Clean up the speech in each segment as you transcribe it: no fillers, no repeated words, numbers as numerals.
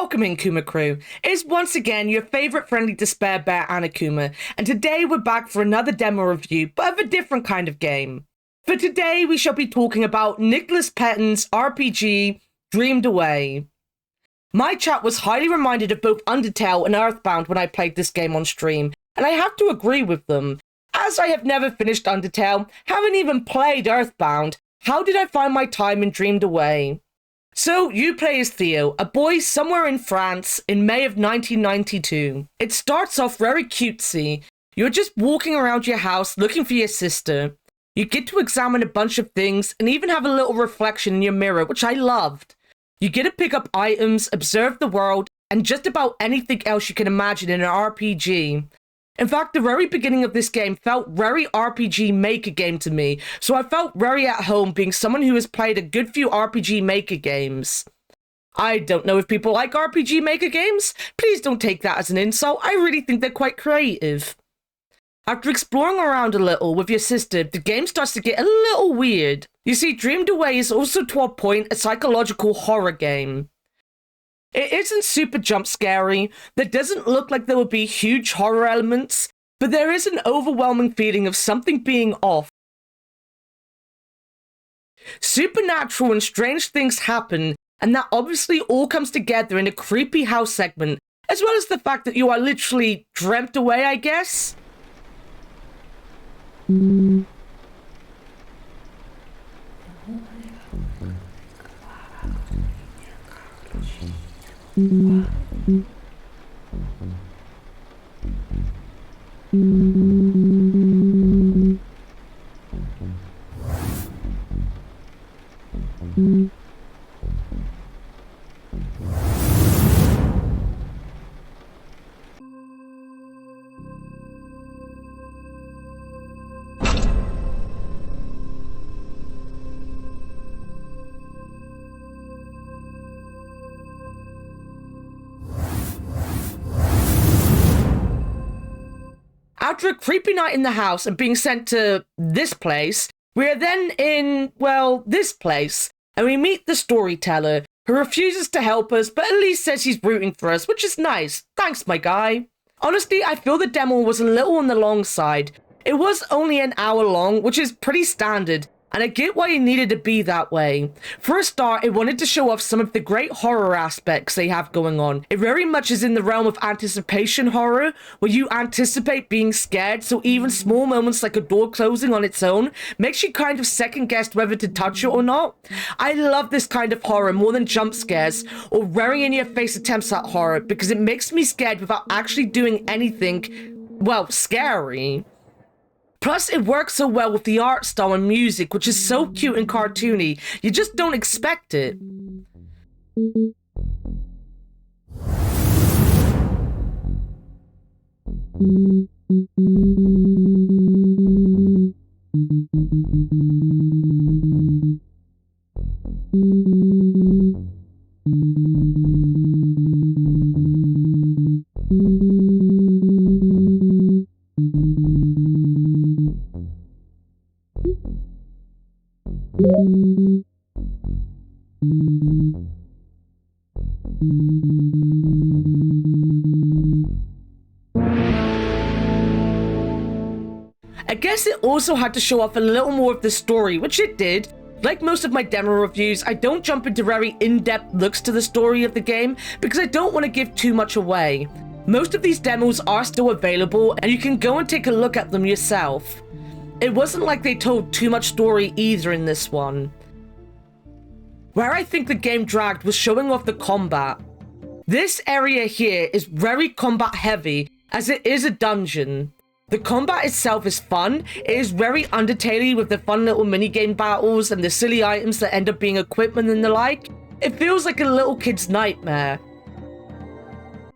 Welcome in, Kuma Crew. It's once again your favorite friendly despair bear, Annakuma, and today we're back for another demo review, but of a different kind of game. For today, we shall be talking about Nicholas Petten's RPG, Dreamed Away. My chat was highly reminded of both Undertale and Earthbound when I played this game on stream, and I have to agree with them. As I have never finished Undertale, haven't even played Earthbound, how did I find my time in Dreamed Away? So, you play as Theo, a boy somewhere in France in May of 1992. It starts off very cutesy. You're just walking around your house looking for your sister. You get to examine a bunch of things and even have a little reflection in your mirror, which I loved. You get to pick up items, observe the world, and just about anything else you can imagine in an RPG. In fact, the very beginning of this game felt very RPG Maker game to me, so I felt very at home being someone who has played a good few RPG Maker games. I don't know if people like RPG Maker games. Please don't take that as an insult. I really think they're quite creative. After exploring around a little with your sister, the game starts to get a little weird. You see, Dreamed Away is also to a point a psychological horror game. It isn't super jump scary, there doesn't look like there would be huge horror elements, but there is an overwhelming feeling of something being off. Supernatural and strange things happen, and that obviously all comes together in a creepy house segment, as well as the fact that you are literally dreamt away, I guess? After a creepy night in the house and being sent to this place, we are then in, well, this place, and we meet the storyteller, who refuses to help us, but at least says he's rooting for us, which is nice. Thanks, my guy. Honestly, I feel the demo was a little on the long side. It was only an hour long, which is pretty standard, and I get why it needed to be that way. For a start, it wanted to show off some of the great horror aspects they have going on. It very much is in the realm of anticipation horror, where you anticipate being scared, so even small moments like a door closing on its own makes you kind of second guess whether to touch it or not. I love this kind of horror more than jump scares or very in-your-face attempts at horror, because it makes me scared without actually doing anything, well, scary. Plus, it works so well with the art style and music, which is so cute and cartoony, you just don't expect it. I guess it also had to show off a little more of the story, which it did. Like most of my demo reviews, I don't jump into very in-depth looks to the story of the game because I don't want to give too much away. Most of these demos are still available and you can go and take a look at them yourself. It wasn't like they told too much story either in this one. Where I think the game dragged was showing off the combat. This area here is very combat heavy as it is a dungeon. The combat itself is fun, it is very Undertale-y with the fun little minigame battles and the silly items that end up being equipment and the like. It feels like a little kid's nightmare.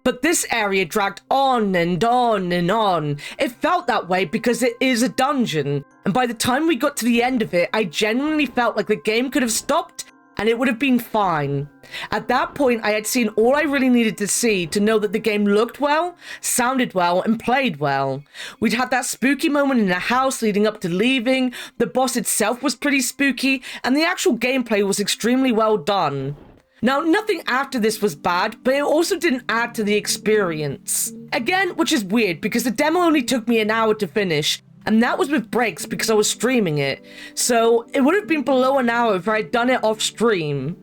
But this area dragged on and on and on. It felt that way because it is a dungeon, and by the time we got to the end of it, I genuinely felt like the game could have stopped and it would have been fine. At that point, I had seen all I really needed to see to know that the game looked well, sounded well, and played well. We'd had that spooky moment in the house leading up to leaving, the boss itself was pretty spooky, and the actual gameplay was extremely well done. Now, nothing after this was bad, but it also didn't add to the experience. Again, which is weird because the demo only took me an hour to finish, and that was with breaks because I was streaming it. So it would have been below an hour if I had done it off stream.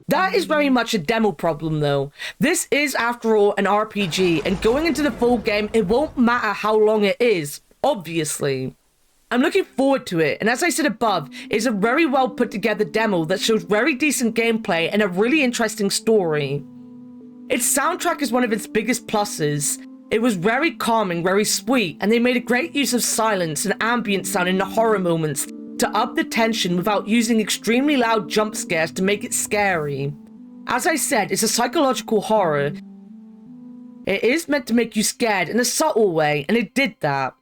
That is very much a demo problem though. This is, after all, an RPG, and going into the full game, it won't matter how long it is, obviously. I'm looking forward to it, and as I said above, it's a very well put together demo that shows very decent gameplay and a really interesting story. Its soundtrack is one of its biggest pluses. It was very calming, very sweet, and they made a great use of silence and ambient sound in the horror moments to up the tension without using extremely loud jump scares to make it scary. As I said, it's a psychological horror. It is meant to make you scared in a subtle way, and it did that.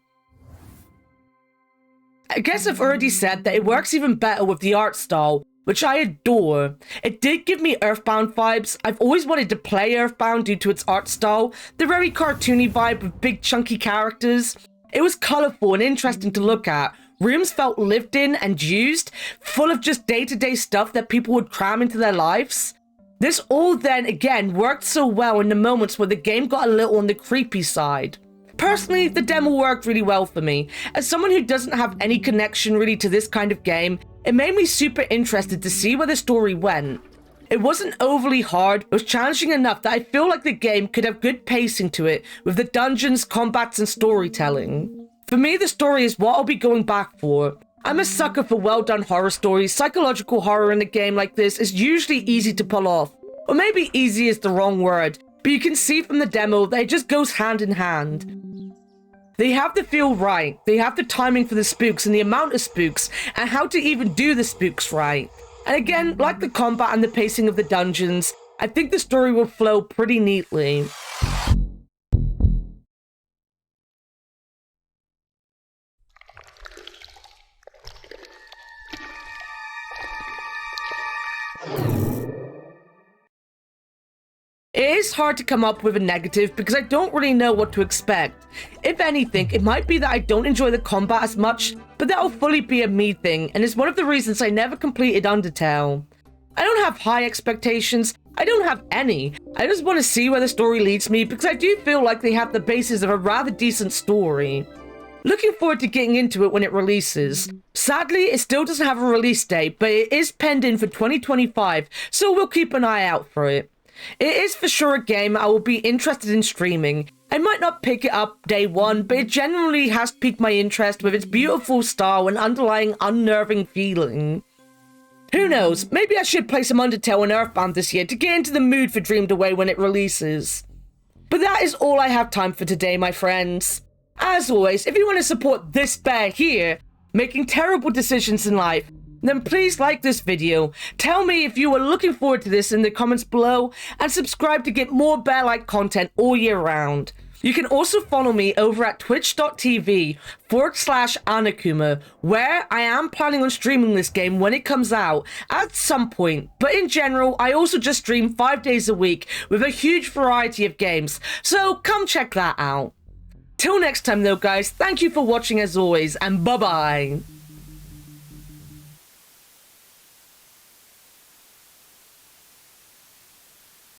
I guess I've already said that it works even better with the art style, which I adore. It did give me Earthbound vibes. I've always wanted to play Earthbound due to its art style, the very cartoony vibe with big chunky characters. It was colourful and interesting to look at. Rooms felt lived in and used, full of just day-to-day stuff that people would cram into their lives. This all then, again, worked so well in the moments where the game got a little on the creepy side. Personally, the demo worked really well for me. As someone who doesn't have any connection really to this kind of game, it made me super interested to see where the story went. It wasn't overly hard, it was challenging enough that I feel like the game could have good pacing to it with the dungeons, combats, and storytelling. For me, the story is what I'll be going back for. I'm a sucker for well-done horror stories. Psychological horror in a game like this is usually easy to pull off. Or maybe easy is the wrong word, but you can see from the demo that it just goes hand in hand. They have the feel right, they have the timing for the spooks and the amount of spooks, and how to even do the spooks right. And again, like the combat and the pacing of the dungeons, I think the story will flow pretty neatly. It is hard to come up with a negative because I don't really know what to expect. If anything, it might be that I don't enjoy the combat as much, but that'll fully be a me thing, and it's one of the reasons I never completed Undertale. I don't have high expectations, I don't have any. I just want to see where the story leads me because I do feel like they have the basis of a rather decent story. Looking forward to getting into it when it releases. Sadly, it still doesn't have a release date, but it is penned in for 2025, so we'll keep an eye out for it. It is for sure a game I will be interested in streaming. I might not pick it up day one, but it generally has piqued my interest with its beautiful style and underlying unnerving feeling. Who knows, maybe I should play some Undertale and Earthbound this year to get into the mood for Dreamed Away when it releases. But that is all I have time for today, my friends. As always, if you want to support this bear here, making terrible decisions in life, then please like this video, tell me if you are looking forward to this in the comments below, and subscribe to get more bear-like content all year round. You can also follow me over at twitch.tv/Annakuma, where I am planning on streaming this game when it comes out at some point, but in general, I also just stream 5 days a week with a huge variety of games, so come check that out. Till next time though guys, thank you for watching as always, and bye bye!